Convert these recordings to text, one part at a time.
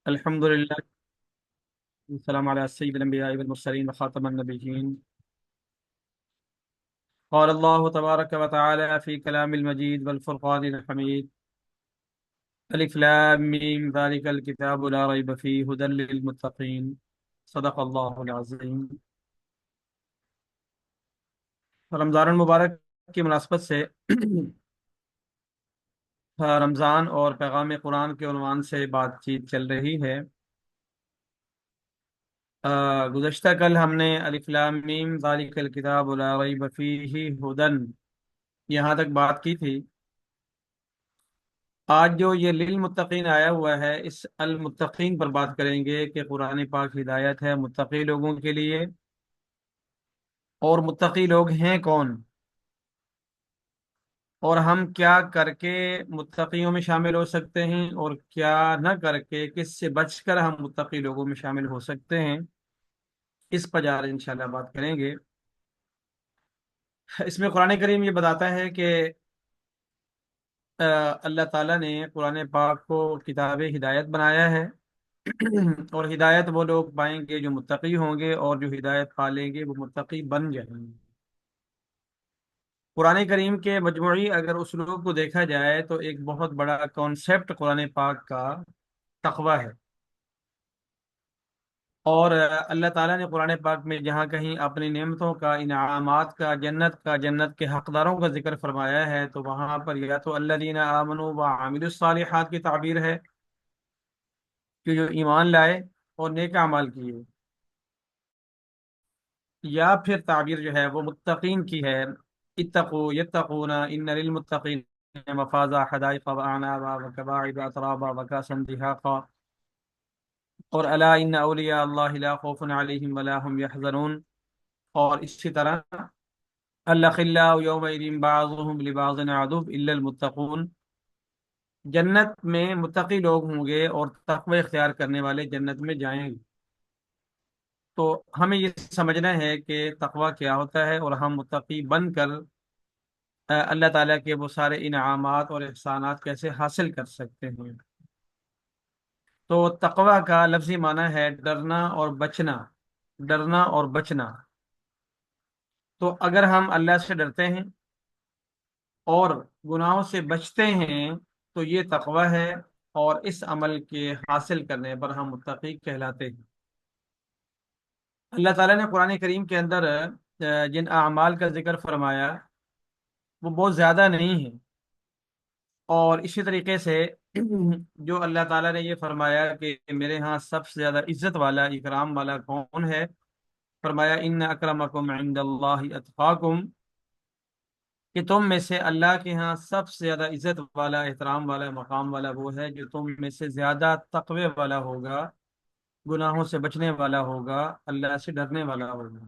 الحمد لله والسلام على سيد الأنبياء والمرسلين وخاتم النبيين. قال الله تبارك وتعالى في كلام المجيد والفرقان الحميد: ألف لام ميم ذلك الكتاب لا ريب فيه هدى للمتقين. صدق الله العظيم. رمضان المبارک کی مناسبت سے رمضان اور پیغام قرآن کے عنوان سے بات چیت چل رہی ہے۔ گزشتہ کل ہم نے الف لام میم ذالک الکتاب لا ریب فیہ ہدن یہاں تک بات کی تھی۔ آج جو یہ للمتقین آیا ہوا ہے، اس المتقین پر بات کریں گے کہ قرآن پاک ہدایت ہے متقی لوگوں کے لیے۔ اور متقی لوگ ہیں کون، اور ہم کیا کر کے متقیوں میں شامل ہو سکتے ہیں، اور کیا نہ کر کے کس سے بچ کر ہم متقی لوگوں میں شامل ہو سکتے ہیں، اس پر آج انشاءاللہ بات کریں گے۔ اس میں قرآن کریم یہ بتاتا ہے کہ اللہ تعالیٰ نے قرآن پاک کو کتاب ہدایت بنایا ہے، اور ہدایت وہ لوگ پائیں گے جو متقی ہوں گے، اور جو ہدایت پا لیں گے وہ متقی بن جائیں گے۔ قرآن کریم کے مجموعی اگر اسلوب کو دیکھا جائے تو ایک بہت بڑا کانسیپٹ قرآن پاک کا تقوی ہے۔ اور اللہ تعالیٰ نے قرآن پاک میں جہاں کہیں اپنی نعمتوں کا، انعامات کا، جنت کے حقداروں کا ذکر فرمایا ہے، تو وہاں پر یا تو الذین آمنوا وعملوا الصالحات کی تعبیر ہے کہ جو ایمان لائے اور نیک اعمال کیے، یا پھر تعبیر جو ہے وہ متقین کی ہے: اتقوا یتقون ان للمتقین مفازا حدائق واعنابا وکواعب اترابا وکاسا دہاقا، اور الا ان اولیاء اللہ لا خوف علیہم ولا هم يحزنون، اور اسی طرح الاخلاء یومئذ بعضهم لبعض عدو الا المتقون، جنت میں متقی لوگ ہوں گے اور تقوی اختیار کرنے والے جنت میں جائیں گے۔ تو ہمیں یہ سمجھنا ہے کہ تقوی کیا ہوتا ہے، اور ہم متقی بن کر اللہ تعالیٰ کے وہ سارے انعامات اور احسانات کیسے حاصل کر سکتے ہیں۔ تو تقوی کا لفظی معنی ہے ڈرنا اور بچنا، ڈرنا اور بچنا۔ تو اگر ہم اللہ سے ڈرتے ہیں اور گناہوں سے بچتے ہیں تو یہ تقوی ہے، اور اس عمل کے حاصل کرنے پر ہم متقی کہلاتے ہیں۔ اللہ تعالیٰ نے قرآن کریم کے اندر جن اعمال کا ذکر فرمایا وہ بہت زیادہ نہیں ہے، اور اسی طریقے سے جو اللہ تعالیٰ نے یہ فرمایا کہ میرے ہاں سب سے زیادہ عزت والا، اکرام والا کون ہے، فرمایا ان اکرمکم عند اللہ اتقاکم، کہ تم میں سے اللہ کے ہاں سب سے زیادہ عزت والا، احترام والا، مقام والا وہ ہے جو تم میں سے زیادہ تقوی والا ہوگا، گناہوں سے بچنے والا ہوگا، اللہ سے ڈرنے والا ہوگا۔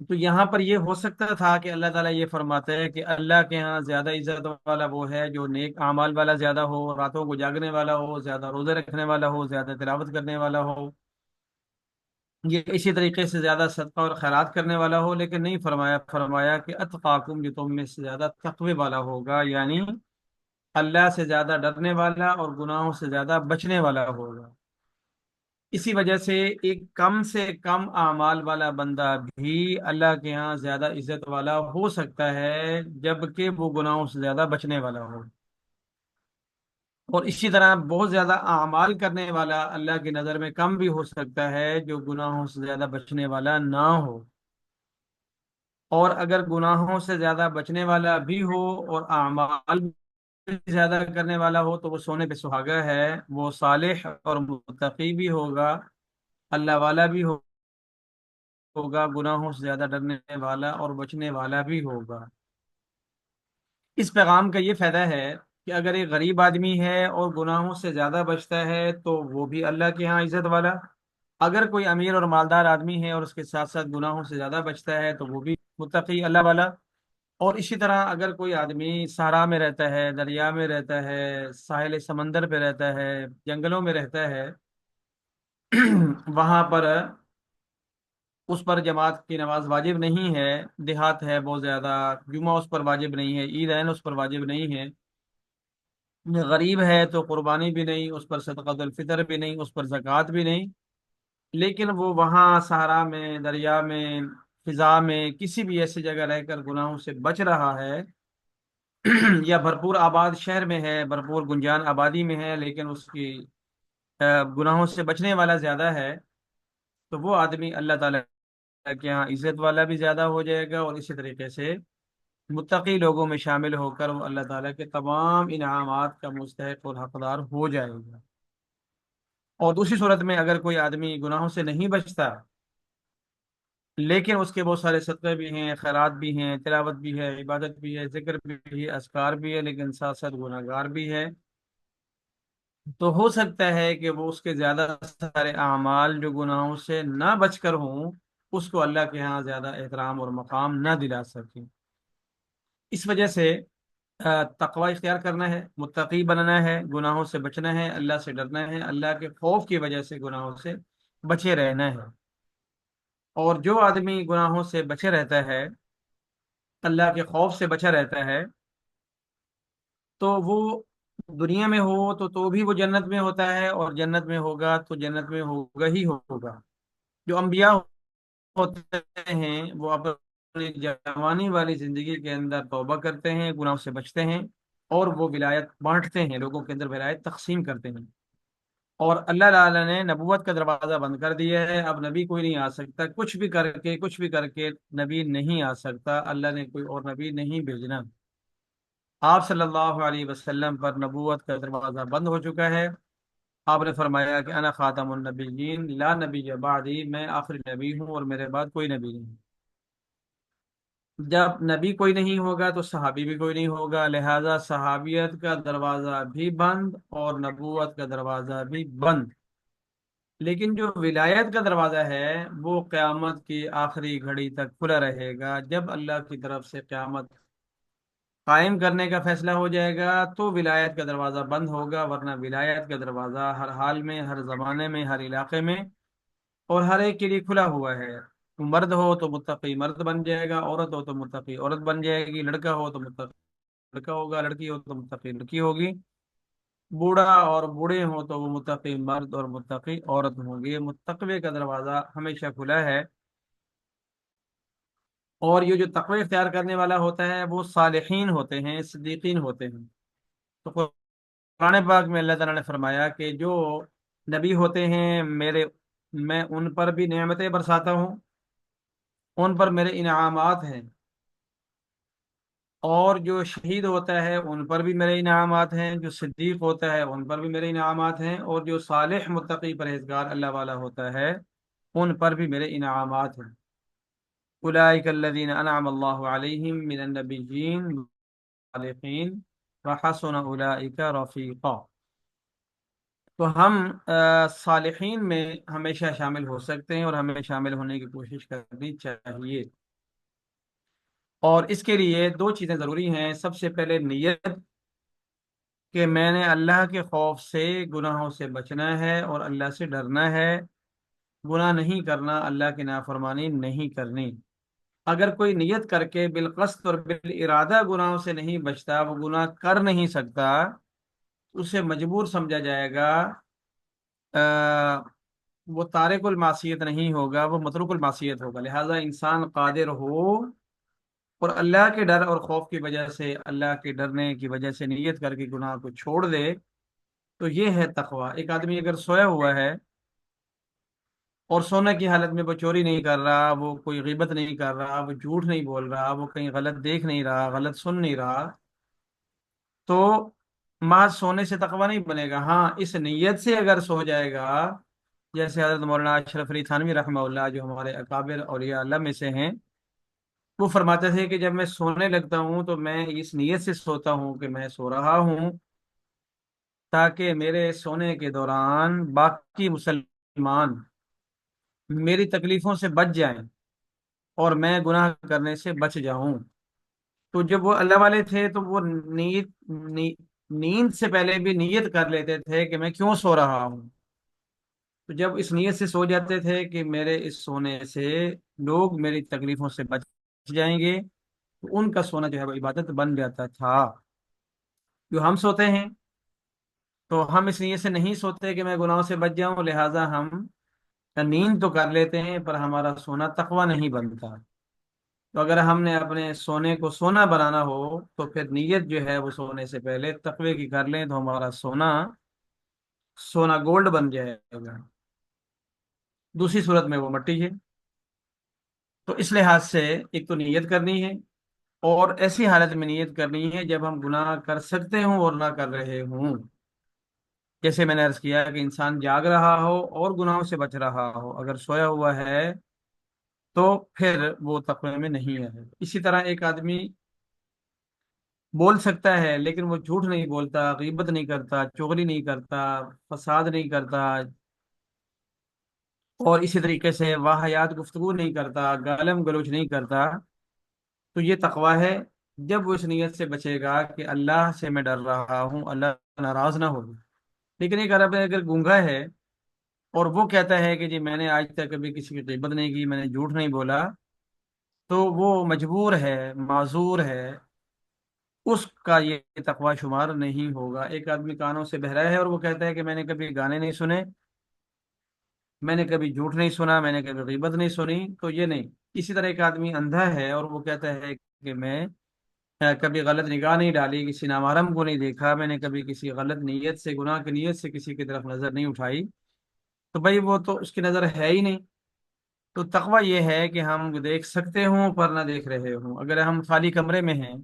تو یہاں پر یہ ہو سکتا تھا کہ اللہ تعالیٰ یہ فرماتا ہے کہ اللہ کے ہاں زیادہ عزت والا وہ ہے جو نیک اعمال والا زیادہ ہو، راتوں کو جاگنے والا ہو، زیادہ روزے رکھنے والا ہو، زیادہ تلاوت کرنے والا ہو، یہ اسی طریقے سے زیادہ صدقہ اور خیرات کرنے والا ہو، لیکن نہیں فرمایا، فرمایا کہ اتقاکم، جو تم میں سے زیادہ تقوی والا ہوگا، یعنی اللہ سے زیادہ ڈرنے والا اور گناہوں سے زیادہ بچنے والا ہوگا۔ اسی وجہ سے ایک کم سے کم اعمال والا بندہ بھی اللہ کے ہاں زیادہ عزت والا ہو سکتا ہے، جبکہ وہ گناہوں سے زیادہ بچنے والا ہو۔ اور اسی طرح بہت زیادہ اعمال کرنے والا اللہ کی نظر میں کم بھی ہو سکتا ہے جو گناہوں سے زیادہ بچنے والا نہ ہو۔ اور اگر گناہوں سے زیادہ بچنے والا بھی ہو اور اعمال بھی زیادہ کرنے والا ہو تو وہ سونے پہ سہاگا ہے، وہ صالح اور متقی بھی ہوگا، اللہ والا بھی ہوگا، گناہوں سے زیادہ ڈرنے والا اور بچنے والا بھی ہوگا۔ اس پیغام کا یہ فائدہ ہے کہ اگر ایک غریب آدمی ہے اور گناہوں سے زیادہ بچتا ہے تو وہ بھی اللہ کے ہاں عزت والا، اگر کوئی امیر اور مالدار آدمی ہے اور اس کے ساتھ ساتھ گناہوں سے زیادہ بچتا ہے تو وہ بھی متقی، اللہ والا۔ اور اسی طرح اگر کوئی آدمی صحرا میں رہتا ہے، دریا میں رہتا ہے، ساحل سمندر پہ رہتا ہے، جنگلوں میں رہتا ہے، وہاں پر اس پر جماعت کی نماز واجب نہیں ہے، دیہات ہے بہت زیادہ، جمعہ اس پر واجب نہیں ہے، عید ہے اس پر واجب نہیں ہے، غریب ہے تو قربانی بھی نہیں، اس پر صدقۃ الفطر بھی نہیں، اس پر زکوٰۃ بھی نہیں، لیکن وہ وہاں صحرا میں، دریا میں، فضا میں، کسی بھی ایسی جگہ رہ کر گناہوں سے بچ رہا ہے، یا بھرپور آباد شہر میں ہے، بھرپور گنجان آبادی میں ہے، لیکن اس کی گناہوں سے بچنے والا زیادہ ہے، تو وہ آدمی اللہ تعالیٰ کے یہاں عزت والا بھی زیادہ ہو جائے گا، اور اسی طریقے سے متقی لوگوں میں شامل ہو کر وہ اللہ تعالیٰ کے تمام انعامات کا مستحق اور حقدار ہو جائے گا۔ اور دوسری صورت میں اگر کوئی آدمی گناہوں سے نہیں بچتا، لیکن اس کے بہت سارے صدقے بھی ہیں، خیرات بھی ہیں، تلاوت بھی ہے، عبادت بھی ہے، ذکر بھی ہے، اذکار بھی ہے، لیکن ساتھ ساتھ گناہ گار بھی ہے، تو ہو سکتا ہے کہ وہ اس کے زیادہ سارے اعمال جو گناہوں سے نہ بچ کر ہوں، اس کو اللہ کے ہاں زیادہ احترام اور مقام نہ دلا سکیں۔ اس وجہ سے تقوی اختیار کرنا ہے، متقی بننا ہے، گناہوں سے بچنا ہے، اللہ سے ڈرنا ہے، اللہ کے خوف کی وجہ سے گناہوں سے بچے رہنا ہے۔ اور جو آدمی گناہوں سے بچے رہتا ہے، اللہ کے خوف سے بچا رہتا ہے، تو وہ دنیا میں ہو تو بھی وہ جنت میں ہوتا ہے، اور جنت میں ہوگا تو جنت میں ہوگا ہی ہوگا۔ جو انبیاء ہوتے ہیں وہ اپنی جوانی والی زندگی کے اندر توبہ کرتے ہیں، گناہوں سے بچتے ہیں، اور وہ ولایت بانٹتے ہیں، لوگوں کے اندر ولایت تقسیم کرتے ہیں۔ اور اللہ تعالیٰ نے نبوت کا دروازہ بند کر دیا ہے، اب نبی کوئی نہیں آ سکتا، کچھ بھی کر کے کچھ بھی کر کے نبی نہیں آ سکتا، اللہ نے کوئی اور نبی نہیں بھیجنا۔ آپ صلی اللہ علیہ وسلم پر نبوت کا دروازہ بند ہو چکا ہے۔ آپ نے فرمایا کہ انا خاتم النبیین لا نبی بعدی، میں آخری نبی ہوں اور میرے بعد کوئی نبی نہیں۔ جب نبی کوئی نہیں ہوگا تو صحابی بھی کوئی نہیں ہوگا، لہذا صحابیت کا دروازہ بھی بند اور نبوت کا دروازہ بھی بند۔ لیکن جو ولایت کا دروازہ ہے وہ قیامت کی آخری گھڑی تک کھلا رہے گا، جب اللہ کی طرف سے قیامت قائم کرنے کا فیصلہ ہو جائے گا تو ولایت کا دروازہ بند ہوگا، ورنہ ولایت کا دروازہ ہر حال میں، ہر زمانے میں، ہر علاقے میں اور ہر ایک کے لیے کھلا ہوا ہے۔ مرد ہو تو متقی مرد بن جائے گا، عورت ہو تو متقی عورت بن جائے گی، لڑکا ہو تو متقی لڑکا ہوگا، لڑکی ہو تو متقی لڑکی ہوگی، بوڑھا اور بوڑھے ہوں تو وہ متقی مرد اور متقی عورت ہوں گی۔ متقوی کا دروازہ ہمیشہ کھلا ہے۔ اور یہ جو تقوی اختیار کرنے والا ہوتا ہے وہ صالحین ہوتے ہیں، صدیقین ہوتے ہیں۔ تو قرآن پاک میں اللہ تعالیٰ نے فرمایا کہ جو نبی ہوتے ہیں میرے، میں ان پر بھی نعمتیں برساتا ہوں، ان پر میرے انعامات ہیں، اور جو شہید ہوتا ہے ان پر بھی میرے انعامات ہیں، جو صدیق ہوتا ہے ان پر بھی میرے انعامات ہیں، اور جو صالح متقی پرہیزگار اللہ والا ہوتا ہے ان پر بھی میرے انعامات ہیں۔ اولئک الذین انعم اللہ علیہم من النبیین والصالحین وحسن اولئک رفیقا۔ تو ہم صالحین میں ہمیشہ شامل ہو سکتے ہیں، اور ہمیں شامل ہونے کی کوشش کرنی چاہیے۔ اور اس کے لیے دو چیزیں ضروری ہیں، سب سے پہلے نیت، کہ میں نے اللہ کے خوف سے گناہوں سے بچنا ہے اور اللہ سے ڈرنا ہے، گناہ نہیں کرنا، اللہ کی نافرمانی نہیں کرنی۔ اگر کوئی نیت کر کے بالقصد اور بالارادہ گناہوں سے نہیں بچتا، وہ گناہ کر نہیں سکتا، اسے مجبور سمجھا جائے گا، وہ تارک المعصیت نہیں ہوگا، وہ متروک المعصیت ہوگا۔ لہذا انسان قادر ہو اور اللہ کے ڈر اور خوف کی وجہ سے، اللہ کے ڈرنے کی وجہ سے نیت کر کے گناہ کو چھوڑ دے، تو یہ ہے تقوی۔ ایک آدمی اگر سویا ہوا ہے اور سونے کی حالت میں وہ چوری نہیں کر رہا، وہ کوئی غیبت نہیں کر رہا، وہ جھوٹ نہیں بول رہا، وہ کہیں غلط دیکھ نہیں رہا، غلط سن نہیں رہا، تو محض سونے سے تقوی نہیں بنے گا۔ ہاں، اس نیت سے اگر سو جائے گا، جیسے حضرت مولانا اشرف علی تھانوی رحمہ اللہ جو ہمارے اکابر اولیاء اللہ میں سے ہیں، وہ فرماتے تھے کہ جب میں سونے لگتا ہوں تو میں اس نیت سے سوتا ہوں کہ میں سو رہا ہوں تاکہ میرے سونے کے دوران باقی مسلمان میری تکلیفوں سے بچ جائیں اور میں گناہ کرنے سے بچ جاؤں۔ تو جب وہ اللہ والے تھے تو وہ نیند سے پہلے بھی نیت کر لیتے تھے کہ میں کیوں سو رہا ہوں۔ تو جب اس نیت سے سو جاتے تھے کہ میرے اس سونے سے لوگ میری تکلیفوں سے بچ جائیں گے، تو ان کا سونا جو ہے وہ عبادت بن جاتا تھا۔ جو ہم سوتے ہیں تو ہم اس نیت سے نہیں سوتے کہ میں گناہوں سے بچ جاؤں، لہٰذا ہم نیند تو کر لیتے ہیں پر ہمارا سونا تقوی نہیں بنتا۔ تو اگر ہم نے اپنے سونے کو سونا بنانا ہو تو پھر نیت جو ہے وہ سونے سے پہلے تقوی کی کر لیں، تو ہمارا سونا سونا گولڈ بن جائے گا، دوسری صورت میں وہ مٹی ہے۔ تو اس لحاظ سے ایک تو نیت کرنی ہے، اور ایسی حالت میں نیت کرنی ہے جب ہم گناہ کر سکتے ہوں اور نہ کر رہے ہوں۔ جیسے میں نے عرض کیا کہ انسان جاگ رہا ہو اور گناہوں سے بچ رہا ہو، اگر سویا ہوا ہے تو پھر وہ تقوی میں نہیں ہے۔ اسی طرح ایک آدمی بول سکتا ہے لیکن وہ جھوٹ نہیں بولتا، غیبت نہیں کرتا، چغلی نہیں کرتا، فساد نہیں کرتا، اور اسی طریقے سے واہیات گفتگو نہیں کرتا، گالم گلوچ نہیں کرتا، تو یہ تقوی ہے۔ جب وہ اس نیت سے بچے گا کہ اللہ سے میں ڈر رہا ہوں، اللہ ناراض نہ ہو۔ لیکن ایک عرب اگر گونگا ہے اور وہ کہتا ہے کہ جی میں نے آج تک کبھی کسی کی غیبت نہیں کی، میں نے جھوٹ نہیں بولا، تو وہ مجبور ہے، معذور ہے، اس کا یہ تقوی شمار نہیں ہوگا۔ ایک آدمی کانوں سے بہرا ہے اور وہ کہتا ہے کہ میں نے کبھی گانے نہیں سنے، میں نے کبھی جھوٹ نہیں سنا، میں نے کبھی غیبت نہیں سنی، تو یہ نہیں۔ اسی طرح ایک آدمی اندھا ہے اور وہ کہتا ہے کہ میں کبھی غلط نگاہ نہیں ڈالی، کسی نامحرم کو نہیں دیکھا، میں نے کبھی کسی غلط نیت سے، گناہ کی نیت سے کسی کی طرف نظر نہیں اٹھائی، تو بھائی وہ تو اس کی نظر ہے ہی نہیں۔ تو تقوی یہ ہے کہ ہم دیکھ سکتے ہوں پر نہ دیکھ رہے ہوں۔ اگر ہم خالی کمرے میں ہیں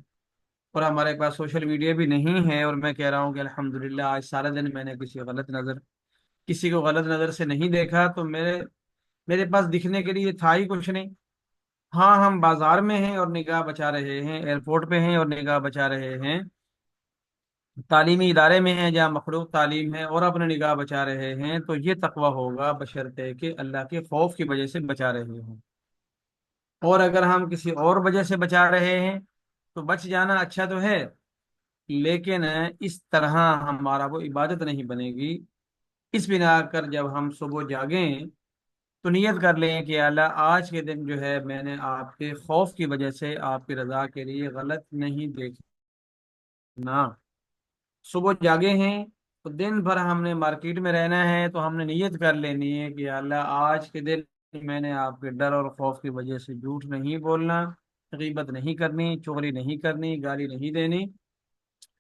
اور ہمارے پاس سوشل میڈیا بھی نہیں ہے، اور میں کہہ رہا ہوں کہ الحمدللہ آج سارا دن میں نے کسی کو غلط نظر سے نہیں دیکھا، تو میرے پاس دکھنے کے لیے تھا ہی کچھ نہیں۔ ہاں ہم بازار میں ہیں اور نگاہ بچا رہے ہیں، ایئرپورٹ پہ ہیں اور نگاہ بچا رہے ہیں، تعلیمی ادارے میں ہیں جہاں مخلوق تعلیم ہے اور اپنے نگاہ بچا رہے ہیں، تو یہ تقوی ہوگا بشرطے کہ اللہ کے خوف کی وجہ سے بچا رہے ہوں۔ اور اگر ہم کسی اور وجہ سے بچا رہے ہیں تو بچ جانا اچھا تو ہے، لیکن اس طرح ہمارا وہ عبادت نہیں بنے گی۔ اس بنا کر جب ہم صبح جاگیں تو نیت کر لیں کہ اللہ آج کے دن جو ہے میں نے آپ کے خوف کی وجہ سے آپ کی رضا کے لیے غلط نہیں دیکھنا۔ صبح جاگے ہیں تو دن بھر ہم نے مارکیٹ میں رہنا ہے، تو ہم نے نیت کر لینی ہے کہ اللہ آج کے دن میں نے آپ کے ڈر اور خوف کی وجہ سے جھوٹ نہیں بولنا، غیبت نہیں کرنی، چغلی نہیں کرنی، گالی نہیں دینی۔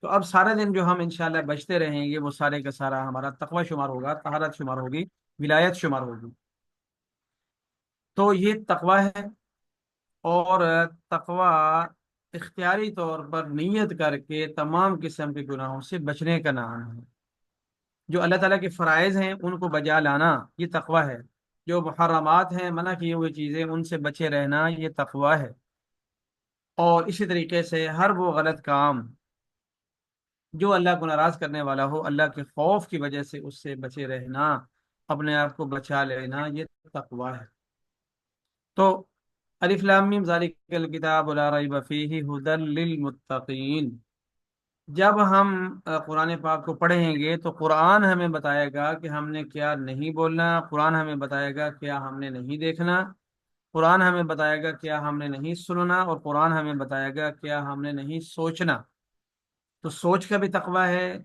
تو اب سارا دن جو ہم انشاءاللہ بچتے رہیں گے وہ سارے کا سارا ہمارا تقوی شمار ہوگا، طہارت شمار ہوگی، ولایت شمار ہوگی۔ تو یہ تقوی ہے۔ اور تقوی اختیاری طور پر نیت کر کے تمام قسم کے گناہوں سے بچنے کا نام ہے۔ جو اللہ تعالیٰ کے فرائض ہیں ان کو بجا لانا یہ تقوی ہے، جو محرمات ہیں، منع کی ہوئی چیزیں، ان سے بچے رہنا یہ تقوی ہے۔ اور اسی طریقے سے ہر وہ غلط کام جو اللہ کو ناراض کرنے والا ہو، اللہ کے خوف کی وجہ سے اس سے بچے رہنا، اپنے آپ کو بچا لینا، یہ تقوی ہے۔ تو الف لام میم ذالک الکتاب لا ریب فیہ ھدی للمتقین۔ جب ہم قرآن پاک کو پڑھیں گے تو قرآن ہمیں بتائے گا کہ ہم نے کیا نہیں بولنا، قرآن ہمیں بتائے گا کیا ہم نے نہیں دیکھنا، قرآن ہمیں بتائے گا کیا ہم نے نہیں سننا، اور قرآن ہمیں بتائے گا کیا ہم نے نہیں سوچنا۔ تو سوچ کا بھی تقوی ہے،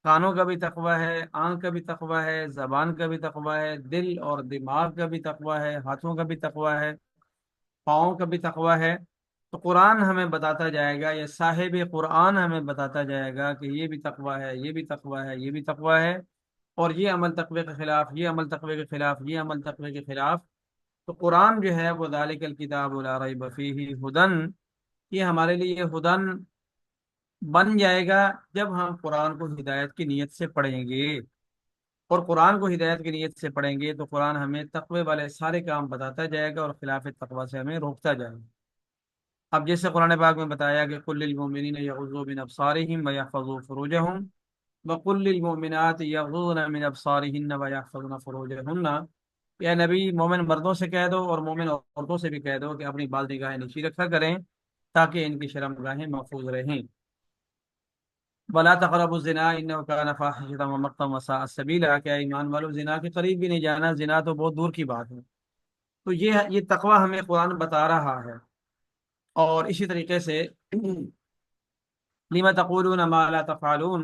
کانوں کا بھی تقوی ہے، آنکھ کا بھی تقوی ہے، زبان کا بھی تقوی ہے، دل اور دماغ کا بھی تقوی ہے، ہاتھوں کا بھی تقوی ہے، پاؤں کا بھی تقوی ہے۔ تو قرآن ہمیں بتاتا جائے گا، یا صاحب قرآن ہمیں بتاتا جائے گا کہ یہ بھی تقوی ہے، یہ بھی تقوی ہے، یہ بھی تقوی ہے، اور یہ عمل تقوی کے خلاف، یہ عمل تقوی کے خلاف، یہ عمل تقوی کے خلاف۔ تو قرآن جو ہے وہ ذالک الکتاب لا ریب فیہ ھدی، یہ ہمارے لیے ہدن بن جائے گا جب ہم قرآن کو ہدایت کی نیت سے پڑھیں گے۔ اور قرآن کو ہدایت کی نیت سے پڑھیں گے تو قرآن ہمیں تقوی والے سارے کام بتاتا جائے گا اور خلاف تقوی سے ہمیں روکتا جائے گا۔ اب جیسے قرآن پاک میں بتایا کہ قل للمؤمنین یغضوا من ابصارہم ویحفظوا فروجہم وقل للمؤمنات یغضضن من ابصارہن ویحفظن فروجہن، یا نبی مومن مردوں سے کہہ دو اور مومن عورتوں سے بھی کہہ دو کہ اپنی بال نگاہیں نیچی رکھا کریں تاکہ ان کی شرم گاہیں محفوظ رہیں۔ ولا تقربوا الزنا انه كان فاحشة ومقتا وساء سبیلا، کیا ایمان والو زنا کے قریب بھی نہیں جانا، زنا تو بہت دور کی بات ہے۔ تو یہ تقوی ہمیں قرآن بتا رہا ہے۔ اور اسی طریقے سے لما تقولون ما لا تفعلون،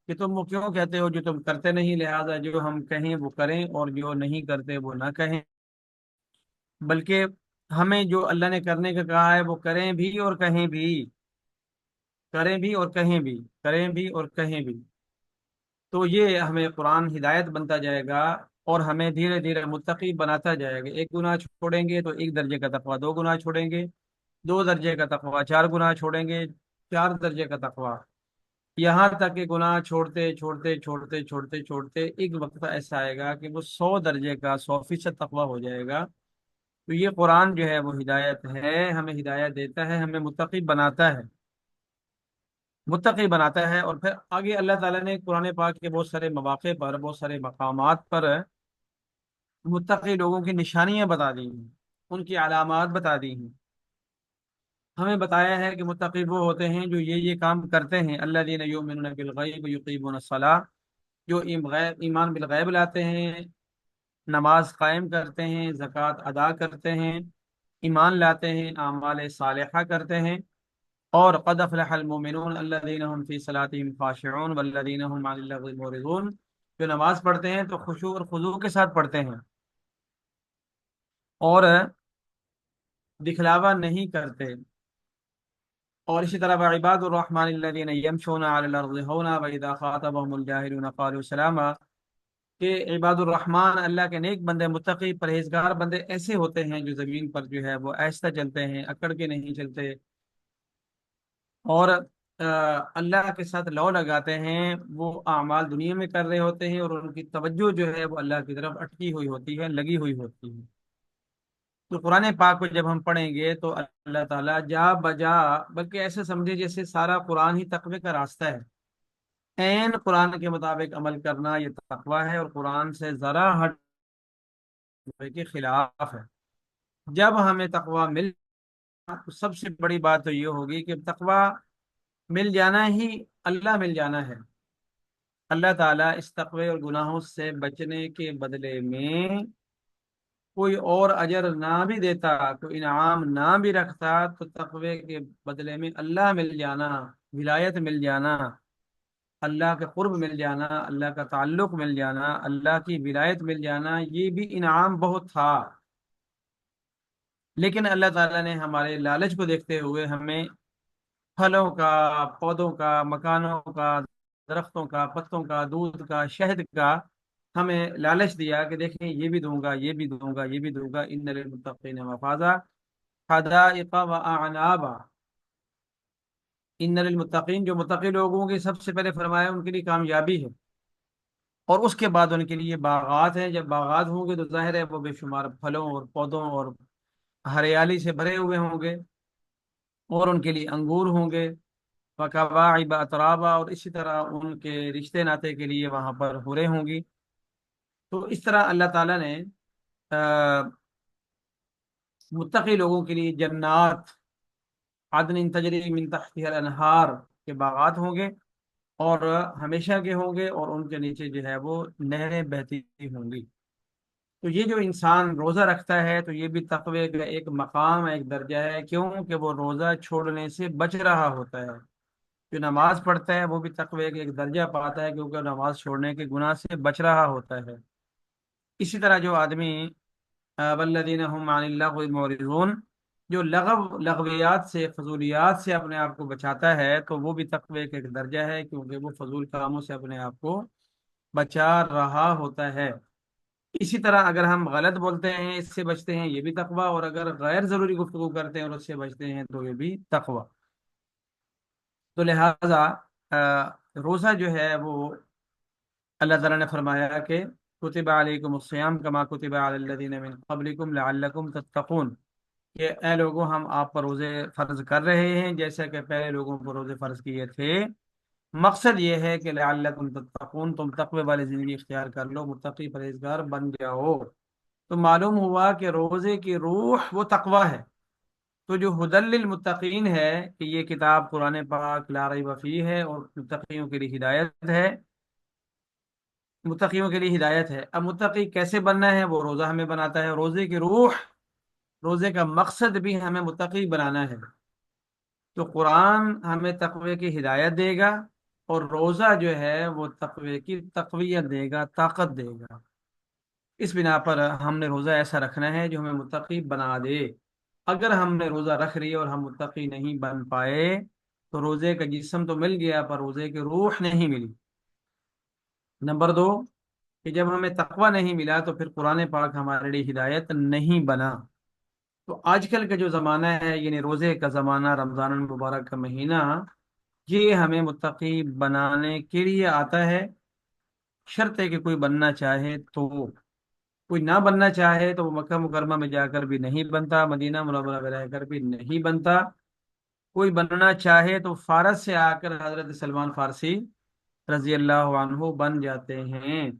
کہ تم وہ کیوں کہتے ہو جو تم کرتے نہیں، لہذا جو ہم کہیں وہ کریں اور جو نہیں کرتے وہ نہ کہیں، بلکہ ہمیں جو اللہ نے کرنے کا کہا ہے وہ کریں بھی اور کہیں بھی، کریں بھی اور کہیں بھی، کریں بھی اور کہیں بھی۔ تو یہ ہمیں قرآن ہدایت بنتا جائے گا اور ہمیں دھیرے دھیرے متقی بناتا جائے گا۔ ایک گناہ چھوڑیں گے تو ایک درجے کا تقویٰ، دو گناہ چھوڑیں گے دو درجے کا تقویٰ، چار گناہ چھوڑیں گے چار درجے کا تقویٰ، یہاں تک کہ گناہ چھوڑتے چھوڑتے چھوڑتے چھوڑتے چھوڑتے ایک وقت ایسا آئے گا کہ وہ 100 درجے کا 100% تقویٰ ہو جائے گا۔ تو یہ قرآن جو ہے وہ ہدایت ہے، ہمیں ہدایت دیتا ہے، ہمیں متقی بناتا ہے، متقی بناتا ہے۔ اور پھر آگے اللہ تعالیٰ نے قرآن پاک کے بہت سارے مواقع پر، بہت سارے مقامات پر متقی لوگوں کی نشانیاں بتا دی ہیں، ان کی علامات بتا دی ہیں، ہمیں بتایا ہے کہ متقی وہ ہوتے ہیں جو یہ کام کرتے ہیں، الذین یؤمنون بالغیب یقیمون الصلاۃ، جو ایمان بالغیب لاتے ہیں، نماز قائم کرتے ہیں، زکوٰۃ ادا کرتے ہیں، ایمان لاتے ہیں، اعمال صالحہ کرتے ہیں، اور قد افلح المؤمنون الذین هم فی صلاتهم خاشعون والذین هم عن اللغو معرضون، جو نماز پڑھتے ہیں تو خشوع اور خضوع کے ساتھ پڑھتے ہیں اور دکھلاوا نہیں کرتے۔ اور اسی طرح عباد الرحمن الذین یمشون علی الارض ہونا واذا خاطبهم الجاہلون قالوا سلاما، کہ عباد الرحمن اللہ کے نیک بندے، متقی پرہیزگار بندے ایسے ہوتے ہیں جو زمین پر جو ہے وہ آہستہ چلتے ہیں، اکڑ کے نہیں چلتے، اور اللہ کے ساتھ لو لگاتے ہیں، وہ اعمال دنیا میں کر رہے ہوتے ہیں اور ان کی توجہ جو ہے وہ اللہ کی طرف اٹکی ہوئی ہوتی ہے، لگی ہوئی ہوتی ہے۔ تو قرآن پاک کو جب ہم پڑھیں گے تو اللہ تعالیٰ جا بجا، بلکہ ایسے سمجھے جیسے سارا قرآن ہی تقوی کا راستہ ہے، عین قرآن کے مطابق عمل کرنا یہ تقوی ہے، اور قرآن سے ذرا ہٹ کے خلاف ہے۔ جب ہمیں تقوی مل، تو سب سے بڑی بات تو یہ ہوگی کہ تقوی مل جانا ہی اللہ مل جانا ہے۔ اللہ تعالیٰ اس تقوی اور گناہوں سے بچنے کے بدلے میں کوئی اور اجر نہ بھی دیتا، کوئی انعام نہ بھی رکھتا، تو تقوی کے بدلے میں اللہ مل جانا، ولایت مل جانا، اللہ کے قرب مل جانا، اللہ کا تعلق مل جانا، اللہ کی ولایت مل جانا، یہ بھی انعام بہت تھا۔ لیکن اللہ تعالیٰ نے ہمارے لالچ کو دیکھتے ہوئے ہمیں پھلوں کا، پودوں کا، مکانوں کا، درختوں کا، پتوں کا، دودھ کا، شہد کا ہمیں لالچ دیا کہ دیکھیں یہ بھی دوں گا، یہ بھی دوں گا، یہ بھی دوں گا، ان للمتقین مفازا حدائق و اعنابا، ان للمتقین، جو متقی لوگوں کی سب سے پہلے فرمایا ان کے لیے کامیابی ہے، اور اس کے بعد ان کے لیے باغات ہیں۔ جب باغات ہوں گے تو ظاہر ہے وہ بے شمار پھلوں اور پودوں اور ہریالی سے بھرے ہوئے ہوں گے، اور ان کے لیے انگور ہوں گے، وکواعب اترابا، اور اسی طرح ان کے رشتے ناطے کے لیے وہاں پر حوریں ہوں گی۔ تو اس طرح اللہ تعالیٰ نے آ، متقی لوگوں کے لیے جنات عدن تجری من تحتها الانہار کے باغات ہوں گے، اور ہمیشہ کے ہوں گے، اور ان کے نیچے جو ہے وہ نہریں بہتی ہوں گی۔ تو یہ جو انسان روزہ رکھتا ہے تو یہ بھی تقوی کا ایک مقام، ایک درجہ ہے، کیوں کہ وہ روزہ چھوڑنے سے بچ رہا ہوتا ہے۔ جو نماز پڑھتا ہے وہ بھی تقوی کا ایک درجہ پاتا ہے، کیونکہ نماز چھوڑنے کے گناہ سے بچ رہا ہوتا ہے۔ اسی طرح جو آدمی والذین هم عن اللغو معرضون، جو لغویات سے، فضولیات سے اپنے آپ کو بچاتا ہے، تو وہ بھی تقوی کا ایک درجہ ہے، کیونکہ وہ فضول کاموں سے اپنے آپ کو بچا رہا ہوتا ہے۔ اسی طرح اگر ہم غلط بولتے ہیں اس سے بچتے ہیں، یہ بھی تقوی، اور اگر غیر ضروری گفتگو کرتے ہیں اور اس سے بچتے ہیں تو یہ بھی تقوی۔ تو لہذا روزہ جو ہے وہ اللہ تعالیٰ نے فرمایا کہ کتب علیکم الصیام کما کتب علی الذین من قبلکم لعلکم تتقون، کہ اے لوگوں ہم آپ پر روزے فرض کر رہے ہیں جیسا کہ پہلے لوگوں پر روزے فرض کیے تھے۔ مقصد یہ ہے کہ لعلکم تتقون، تم تقوی والی زندگی اختیار کر لو، متقی پرہیزگار بن جاؤ۔ تو معلوم ہوا کہ روزے کی روح وہ تقوی ہے۔ تو جو ہدی للمتقین ہے کہ یہ کتاب قرآن پاک لا ریب فیہ ہے اور متقیوں کے لیے ہدایت ہے، متقیوں کے لیے ہدایت ہے۔ اب متقی کیسے بننا ہے، وہ روزہ ہمیں بناتا ہے۔ روزے کی روح، روزے کا مقصد بھی ہمیں متقی بنانا ہے۔ تو قرآن ہمیں تقوی کی ہدایت دے گا، اور روزہ جو ہے وہ تقوی کی تقویت دے گا، طاقت دے گا۔ اس بنا پر ہم نے روزہ ایسا رکھنا ہے جو ہمیں متقی بنا دے۔ اگر ہم نے روزہ رکھ لیا اور ہم متقی نہیں بن پائے تو روزے کا جسم تو مل گیا پر روزے کی روح نہیں ملی۔ نمبر دو، کہ جب ہمیں تقوی نہیں ملا تو پھر قرآن پاک ہمارے لیے ہدایت نہیں بنا۔ تو آج کل کا جو زمانہ ہے، یعنی روزے کا زمانہ، رمضان المبارک کا مہینہ، یہ ہمیں متقی بنانے کے لیے آتا ہے۔ شرط ہے کہ کوئی بننا چاہے تو، کوئی نہ بننا چاہے تو وہ مکہ مکرمہ میں جا کر بھی نہیں بنتا، مدینہ منورہ میں رہ کر بھی نہیں بنتا۔ کوئی بننا چاہے تو فارس سے آ کر حضرت سلمان فارسی رضی اللہ عنہ بن جاتے ہیں۔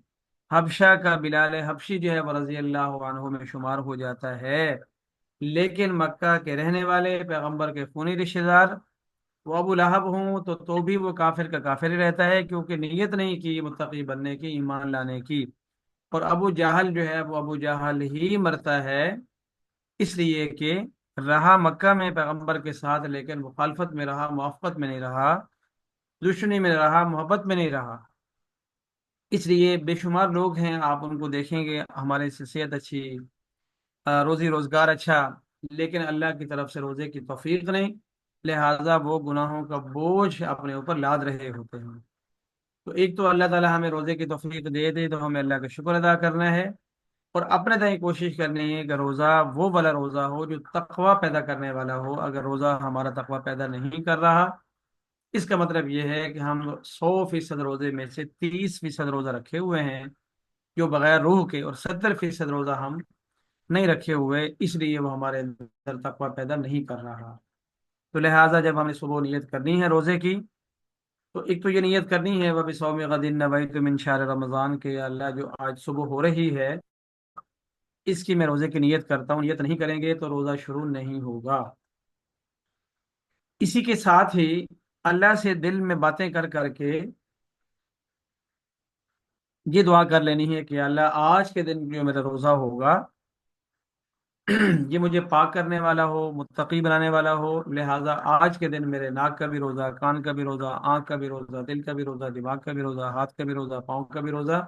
حبشہ کا بلال حبشی جو ہے وہ رضی اللہ عنہ میں شمار ہو جاتا ہے۔ لیکن مکہ کے رہنے والے پیغمبر کے خونی رشتہ دار وہ ابو لہب ہوں تو بھی وہ کافر کا کافر ہی رہتا ہے، کیونکہ نیت نہیں کی متقی بننے کی، ایمان لانے کی۔ اور ابو جہل جو ہے وہ ابو جہل ہی مرتا ہے، اس لیے کہ رہا مکہ میں پیغمبر کے ساتھ لیکن مخالفت میں رہا، موافقت میں نہیں رہا، دشمنی میں رہا، محبت میں نہیں رہا۔ اس لیے بے شمار لوگ ہیں، آپ ان کو دیکھیں گے ہمارے سے صحت اچھی، روزی روزگار اچھا، لیکن اللہ کی طرف سے روزے کی توفیق نہیں، لہذا وہ گناہوں کا بوجھ اپنے اوپر لاد رہے ہوتے ہیں۔ تو ایک تو اللہ تعالی ہمیں روزے کی توفیق دے دے تو ہمیں اللہ کا شکر ادا کرنا ہے، اور اپنے تئیں کوشش کرنی ہے کہ روزہ وہ والا روزہ ہو جو تقوی پیدا کرنے والا ہو۔ اگر روزہ ہمارا تقوی پیدا نہیں کر رہا، اس کا مطلب یہ ہے کہ ہم 100% روزے میں سے 30% روزہ رکھے ہوئے ہیں جو بغیر روح کے، اور 70% روزہ ہم نہیں رکھے ہوئے، اس لیے وہ ہمارے اندر تقوی پیدا نہیں کر رہا۔ تو لہٰذا جب ہم نے صبح نیت کرنی ہے روزے کی، تو ایک تو یہ نیت کرنی ہے وہ صوم غد نویت من شہر رمضان، کے اللہ جو آج صبح ہو رہی ہے اس کی میں روزے کی نیت کرتا ہوں۔ نیت نہیں کریں گے تو روزہ شروع نہیں ہوگا۔ اسی کے ساتھ ہی اللہ سے دل میں باتیں کر کر کے یہ دعا کر لینی ہے کہ اللہ آج کے دن جو میرا روزہ ہوگا یہ مجھے پاک کرنے والا ہو، متقی بنانے والا ہو، لہٰذا آج کے دن میرے ناک کا بھی روزہ، کان کا بھی روزہ، آنکھ کا بھی روزہ، دل کا بھی روزہ، دماغ کا بھی روزہ، ہاتھ کا بھی روزہ، پاؤں کا بھی روزہ،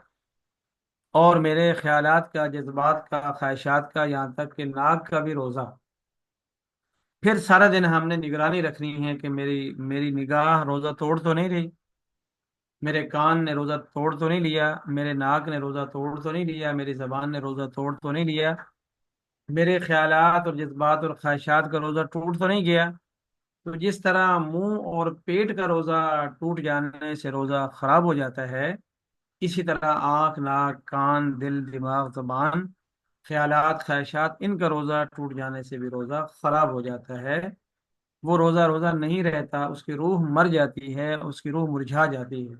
اور میرے خیالات کا، جذبات کا، خواہشات کا، یہاں تک کہ ناک کا بھی روزہ۔ پھر سارا دن ہم نے نگرانی رکھنی ہے کہ میری نگاہ روزہ توڑ تو نہیں رہی، میرے کان نے روزہ توڑ تو نہیں لیا، میرے ناک نے روزہ توڑ تو نہیں لیا، میری زبان نے روزہ توڑ تو نہیں لیا، میرے خیالات اور جذبات اور خواہشات کا روزہ ٹوٹ تو نہیں گیا۔ تو جس طرح منہ اور پیٹ کا روزہ ٹوٹ جانے سے روزہ خراب ہو جاتا ہے، اسی طرح آنکھ، ناک، کان، دل، دماغ، زبان، خیالات، خواہشات، ان کا روزہ ٹوٹ جانے سے بھی روزہ خراب ہو جاتا ہے۔ وہ روزہ روزہ نہیں رہتا، اس کی روح مر جاتی ہے، اس کی روح مرجھا جاتی ہے۔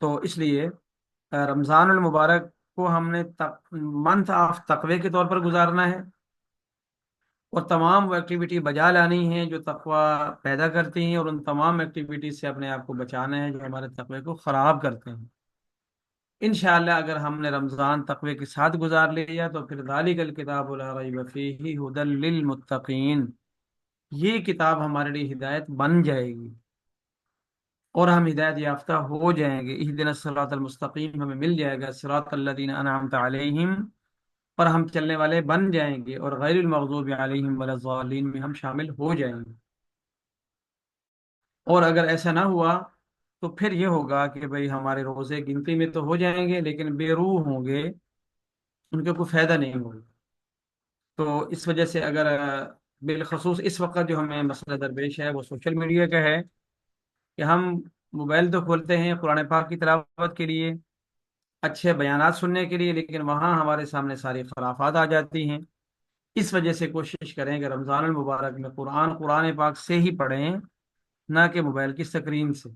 تو اس لیے رمضان المبارک کو ہم نے منتھ آف تقوی کے طور پر گزارنا ہے، اور تمام وہ ایکٹیویٹی بجا لانی ہے جو تقوی پیدا کرتی ہیں، اور ان تمام ایکٹیویٹیز سے اپنے آپ کو بچانا ہے جو ہمارے تقوی کو خراب کرتے ہیں۔ انشاءاللہ اگر ہم نے رمضان تقوی کے ساتھ گزار لیا تو پھر ذالک الکتاب لا ریب فیہ ھدی للمتقین، یہ کتاب ہمارے لیے ہدایت بن جائے گی اور ہم ہدایت یافتہ ہو جائیں گے۔ اہدنا الصراط المستقیم ہمیں مل جائے گا، صراط الذین انعمت علیہم پر ہم چلنے والے بن جائیں گے، اور غیر المغضوب علیہم ولا الضالین میں ہم شامل ہو جائیں گے۔ اور اگر ایسا نہ ہوا تو پھر یہ ہوگا کہ بھئی ہمارے روزے گنتی میں تو ہو جائیں گے لیکن بے روح ہوں گے، ان کا کوئی فائدہ نہیں ہوگا۔ تو اس وجہ سے اگر بالخصوص اس وقت جو ہمیں مسئلہ درپیش ہے وہ سوشل میڈیا کا ہے کہ ہم موبائل تو کھولتے ہیں قرآن پاک کی تلاوت کے لیے، اچھے بیانات سننے کے لیے، لیکن وہاں ہمارے سامنے ساری خرافات آ جاتی ہیں۔ اس وجہ سے کوشش کریں کہ رمضان المبارک میں قرآن پاک سے ہی پڑھیں، نہ کہ موبائل کی اسکرین سے۔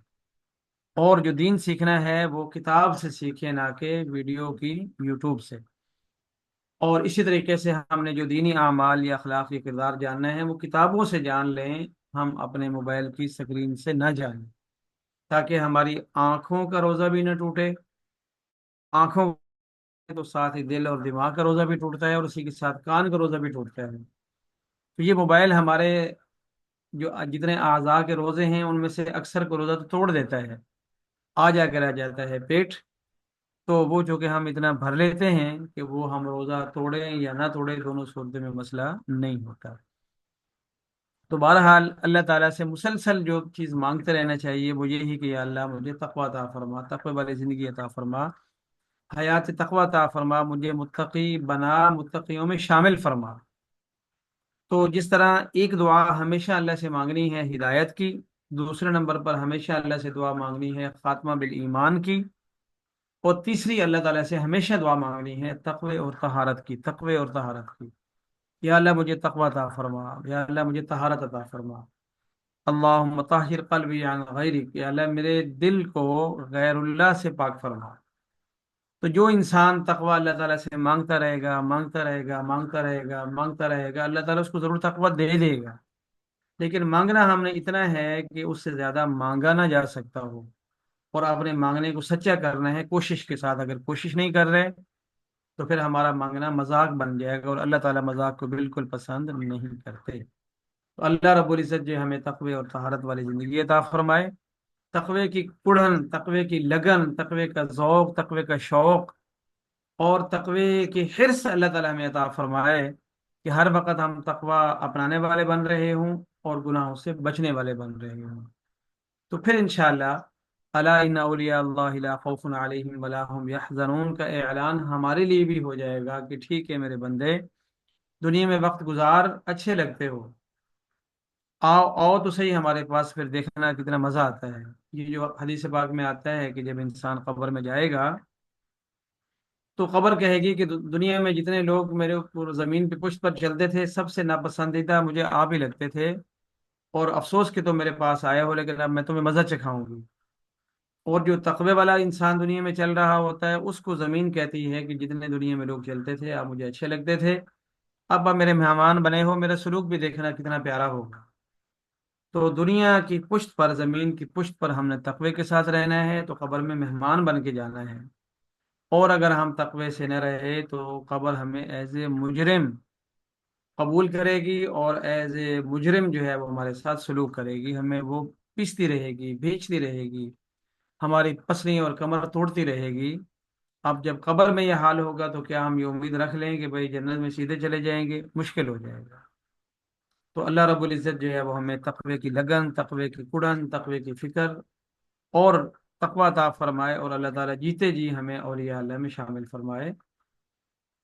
اور جو دین سیکھنا ہے وہ کتاب سے سیکھیں، نہ کہ ویڈیو کی یوٹیوب سے۔ اور اسی طریقے سے ہم نے جو دینی اعمال یا اخلاقی کردار جاننا ہے وہ کتابوں سے جان لیں، ہم اپنے موبائل کی اسکرین سے نہ جانیں، تاکہ ہماری آنکھوں کا روزہ بھی نہ ٹوٹے۔ آنکھوں تو ساتھ ہی دل اور دماغ کا روزہ بھی ٹوٹتا ہے، اور اسی کے ساتھ کان کا روزہ بھی ٹوٹتا ہے۔ تو یہ موبائل ہمارے جو جتنے اعضاء کے روزے ہیں ان میں سے اکثر کو روزہ تو توڑ دیتا ہے، آ جا کے رہ جاتا ہے پیٹ، تو وہ جو کہ ہم اتنا بھر لیتے ہیں کہ وہ ہم روزہ توڑیں یا نہ توڑیں دونوں صورتوں میں مسئلہ نہیں ہوتا۔ تو بہرحال اللہ تعالیٰ سے مسلسل جو چیز مانگتے رہنا چاہیے وہ یہی کہ یا اللہ مجھے تقوی عطا فرما، تقوی والی زندگی عطا فرما، حیات تقوی عطا فرما، مجھے متقی بنا، متقیوں میں شامل فرما۔ تو جس طرح ایک دعا ہمیشہ اللہ سے مانگنی ہے ہدایت کی، دوسرے نمبر پر ہمیشہ اللہ سے دعا مانگنی ہے خاتمہ بالایمان کی، اور تیسری اللہ تعالیٰ سے ہمیشہ دعا مانگنی ہے تقوی اور طہارت کی، تقوی اور طہارت کی۔ یا اللہ مجھے تقوی عطا فرما، یا اللہ مجھے طہارت عطا فرما، اللہم طاہر قلبی عن غیرک، یا اللہ میرے دل کو غیر اللہ سے پاک فرما۔ تو جو انسان تقوی اللہ تعالیٰ سے مانگتا رہے گا، مانگتا رہے گا، مانگتا رہے گا، مانگتا رہے گا، اللہ تعالیٰ اس کو ضرور تقوی دے دے گا۔ لیکن مانگنا ہم نے اتنا ہے کہ اس سے زیادہ مانگا نہ جا سکتا ہو، اور اپنے مانگنے کو سچا کرنا ہے کوشش کے ساتھ۔ اگر کوشش نہیں کر رہے تو پھر ہمارا مانگنا مذاق بن جائے گا، اور اللہ تعالیٰ مذاق کو بالکل پسند نہیں کرتے۔ تو اللہ رب العزت جو ہمیں تقوی اور طہارت والی زندگی عطا فرمائے، تقوی کی کڑھن، تقوی کی لگن، تقوی کا ذوق، تقوی کا شوق، اور تقوی کی حرص اللہ تعالیٰ ہمیں عطا فرمائے کہ ہر وقت ہم تقوی اپنانے والے بن رہے ہوں اور گناہوں سے بچنے والے بن رہے ہوں۔ تو پھر انشاءاللہ الا ان اولیاء اللہ لا خوف علیہم ولا هم یحزنون کا اعلان ہمارے لیے بھی ہو جائے گا کہ ٹھیک ہے میرے بندے، دنیا میں وقت گزار اچھے لگتے ہو، آؤ آؤ تو صحیح ہمارے پاس، پھر دیکھنا کتنا مزہ آتا ہے۔ یہ جو حدیث پاک میں آتا ہے کہ جب انسان قبر میں جائے گا تو قبر کہے گی کہ دنیا میں جتنے لوگ میرے اوپر زمین پہ پشت پر چلتے تھے سب سے ناپسندیدہ مجھے آپ ہی لگتے تھے، اور افسوس کہ تم میرے پاس آئے ہو، لیکن اب میں تمہیں مزہ چکھاؤں گی۔ اور جو تقوی والا انسان دنیا میں چل رہا ہوتا ہے اس کو زمین کہتی ہے کہ جتنے دنیا میں لوگ چلتے تھے آپ مجھے اچھے لگتے تھے، اب میرے مہمان بنے ہو، میرا سلوک بھی دیکھنا کتنا پیارا ہوگا۔ تو دنیا کی پشت پر، زمین کی پشت پر ہم نے تقوی کے ساتھ رہنا ہے تو قبر میں مہمان بن کے جانا ہے، اور اگر ہم تقوی سے نہ رہے تو قبر ہمیں ایز اے مجرم قبول کرے گی، اور ایز اے مجرم جو ہے وہ ہمارے ساتھ سلوک کرے گی، ہمیں وہ پیستی رہے گی، بیچتی رہے گی، ہماری پسلی اور کمر توڑتی رہے گی۔ اب جب قبر میں یہ حال ہوگا تو کیا ہم یہ امید رکھ لیں کہ بھائی جنت میں سیدھے چلے جائیں گے؟ مشکل ہو جائے گا۔ تو اللہ رب العزت جو ہے وہ ہمیں تقوی کی لگن، تقوی کی کڑن، تقوی کی فکر اور تقوی عطا فرمائے، اور اللہ تعالیٰ جیتے جی ہمیں اولیاء اللہ میں شامل فرمائے۔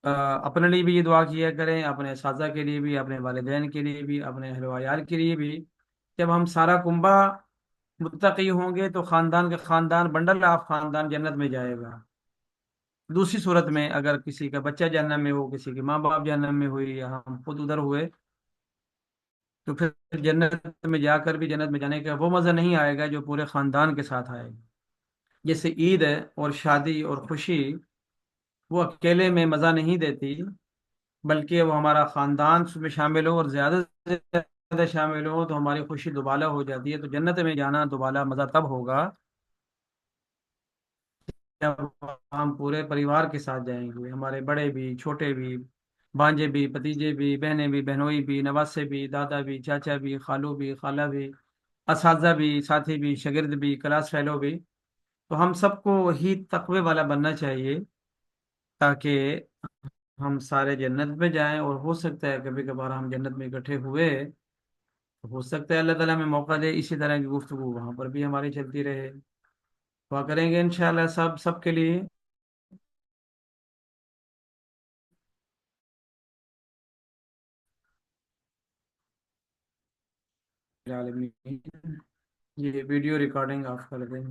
اپنے لیے بھی یہ دعا کیا کریں، اپنے اساتذہ کے لیے بھی، اپنے والدین کے لیے بھی، اپنے اہل و عیال کے لیے بھی۔ جب ہم سارا کنبہ متقی ہوں گے تو خاندان کے خاندان، بنڈل آف خاندان جنت میں جائے گا۔ دوسری صورت میں اگر کسی کا بچہ جہنم میں ہو، کسی کے ماں باپ جہنم میں ہوئی، یا ہم خود ادھر ہوئے، تو پھر جنت میں جا کر بھی جنت میں جانے کا وہ مزہ نہیں آئے گا جو پورے خاندان کے ساتھ آئے گا۔ جیسے عید ہے اور شادی اور خوشی، وہ اکیلے میں مزہ نہیں دیتی، بلکہ وہ ہمارا خاندان اس میں شامل ہو اور زیادہ سے زیادہ شامل ہو تو ہماری خوشی دوبالا ہو جاتی ہے۔ تو جنت میں جانا دوبالا مزہ تب ہوگا جب ہم پورے پریوار کے ساتھ جائیں گے، ہمارے بڑے بھی، چھوٹے بھی، بھانجے بھی، بھتیجے بھی، بہنیں بھی، بہنوئی بھی، نواسے بھی، دادا بھی، چاچا بھی، خالو بھی، خالہ بھی، اساتذہ بھی، ساتھی بھی، شاگرد بھی، کلاس فیلو بھی۔ تو ہم سب کو وہی تقوی والا بننا چاہیے تاکہ ہم سارے جنت میں جائیں، اور ہو سکتا ہے کبھی کبھار ہم جنت میں اکٹھے ہوئے تو ہو سکتا ہے اللہ تعالیٰ میں موقع دے اسی طرح کی گفتگو وہاں پر بھی ہماری چلتی رہے۔ دعا کریں گے انشاءاللہ سب کے لیے۔ العالمین، یہ ویڈیو ریکارڈنگ آف کر دیں۔